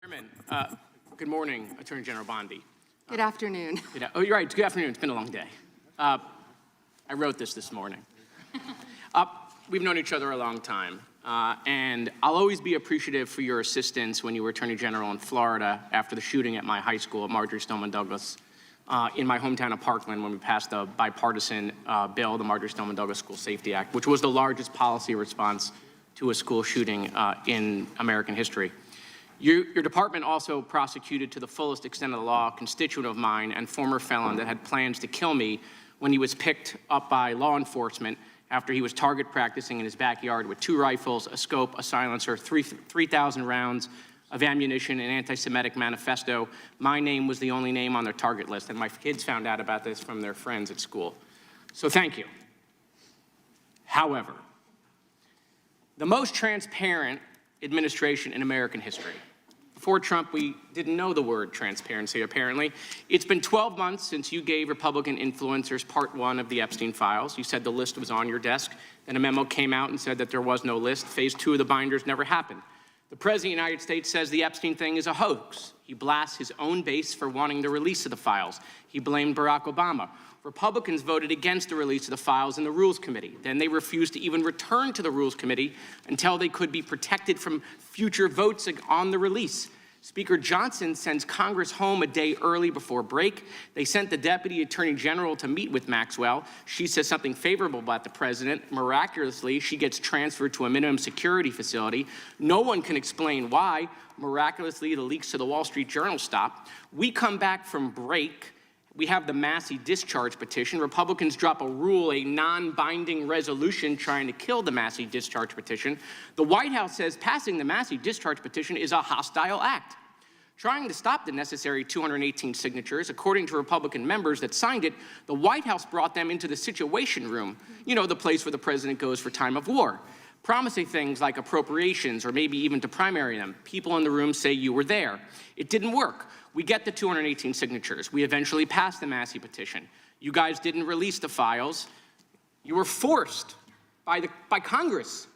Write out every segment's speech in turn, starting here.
Chairman, good morning, Attorney General Bondi. Good afternoon. Oh, you're right. Good afternoon. It's been a long day. I wrote this morning. We've known each other a long time, and I'll always be appreciative for your assistance when you were Attorney General in Florida after the shooting at my high school at Marjory Stoneman Douglas in my hometown of Parkland when we passed a bipartisan bill, the Marjory Stoneman Douglas School Safety Act, which was the largest policy response to a school shooting in American history. Your department also prosecuted to the fullest extent of the law a constituent of mine and former felon that had plans to kill me when he was picked up by law enforcement after he was target practicing in his backyard with 2 rifles, a scope, a silencer, 3,000 rounds of ammunition, an anti-Semitic manifesto. My name was the only name on their target list, and my kids found out about this from their friends at school. So thank you. However, the most transparent administration in American history. Before Trump, we didn't know the word transparency, apparently. It's been 12 months since you gave Republican influencers part 1 of the Epstein files. You said the list was on your desk. Then a memo came out and said that there was no list. Phase 2 of the binders never happened. The President of the United States says the Epstein thing is a hoax. He blasts his own base for wanting the release of the files. He blamed Barack Obama. Republicans voted against the release of the files in the Rules Committee. Then they refused to even return to the Rules Committee until they could be protected from future votes on the release. Speaker Johnson sends Congress home a day early before break. They sent the Deputy Attorney General to meet with Maxwell. She says something favorable about the president. Miraculously, she gets transferred to a minimum security facility. No one can explain why. Miraculously, the leaks to the Wall Street Journal stop. We come back from break. We have the Massey discharge petition. Republicans drop a rule, a non-binding resolution trying to kill the Massey discharge petition. The White House says passing the Massey discharge petition is a hostile act. Trying to stop the necessary 218 signatures, according to Republican members that signed it, the White House brought them into the Situation Room, you know, the place where the president goes for time of war, promising things like appropriations or maybe even to primary them. People in the room say you were there. It didn't work. We get the 218 signatures. We eventually passed the Massey petition. You guys didn't release the files. You were forced by Congress,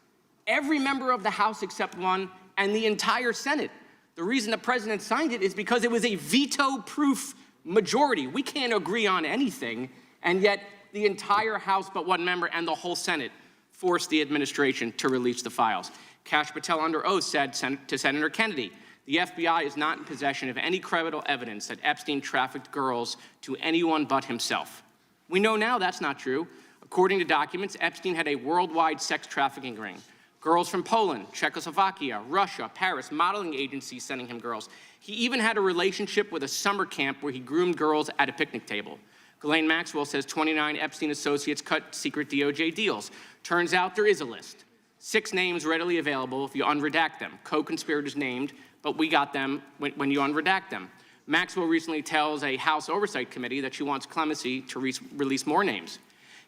every member of the House except one, and the entire Senate. The reason the president signed it is because it was a veto-proof majority. We can't agree on anything, and yet the entire House but one member and the whole Senate forced the administration to release the files. Kash Patel under oath said to Senator Kennedy, the FBI is not in possession of any credible evidence that Epstein trafficked girls to anyone but himself. We know now that's not true. According to documents, Epstein had a worldwide sex trafficking ring. Girls from Poland, Czechoslovakia, Russia, Paris, modeling agencies sending him girls. He even had a relationship with a summer camp where he groomed girls at a picnic table. Ghislaine Maxwell says 29 Epstein associates cut secret DOJ deals. Turns out there is a list. 6 names readily available if you unredact them. Co-conspirators named, but we got them when you unredact them. Maxwell recently tells a House Oversight Committee that she wants clemency to release more names.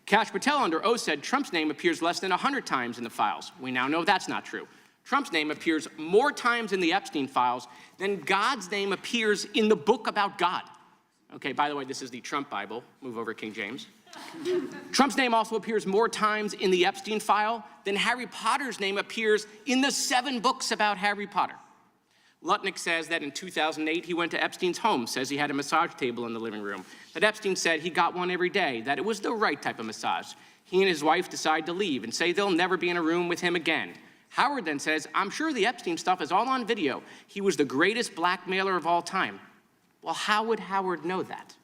Kash Patel under oath said Trump's name appears less than 100 times in the files. We now know that's not true. Trump's name appears more times in the Epstein files than God's name appears in the book about God. Okay, by the way, this is the Trump Bible. Move over, King James. Trump's name also appears more times in the Epstein file than Harry Potter's name appears in the 7 books about Harry Potter. Lutnick says that in 2008, he went to Epstein's home, says he had a massage table in the living room, that Epstein said he got one every day, that it was the right type of massage. He and his wife decide to leave and say they'll never be in a room with him again. Howard then says, I'm sure the Epstein stuff is all on video. He was the greatest blackmailer of all time. Well, how would Howard know that?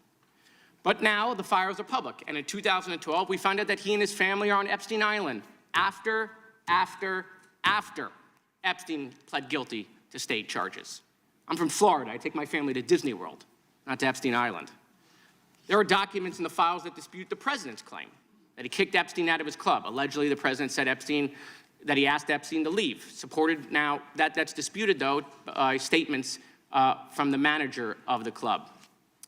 But now the files are public, and in 2012, we find out that he and his family are on Epstein Island after Epstein pled guilty to state charges. I'm from Florida. I take my family to Disney World, not to Epstein Island. There are documents in the files that dispute the president's claim that he kicked Epstein out of his club. Allegedly, the president said that he asked Epstein to leave. Supported now, that's disputed, though, statements from the manager of the club.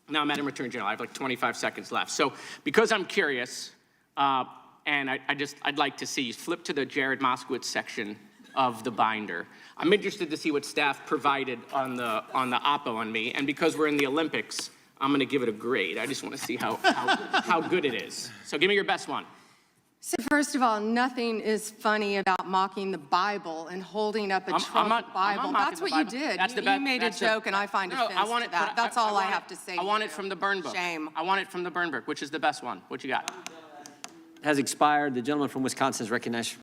Now, Madam Attorney General, I have like 25 seconds left. So because I'm curious, and I'd like to see, flip to the Jared Moskowitz section of the binder. I'm interested to see what staff provided on the oppo on me, and because we're in the Olympics, I'm going to give it a grade. I just want to see how good it is. So give me your best one. So first of all, nothing is funny about mocking the Bible and holding up a Trump Bible. That's what you did. You made a joke, and I find offense to that. That's all I have to say. I want it from the burn book. Shame. I want it from the burn book, which is the best one. What you got? Has expired. The gentleman from Wisconsin is recognized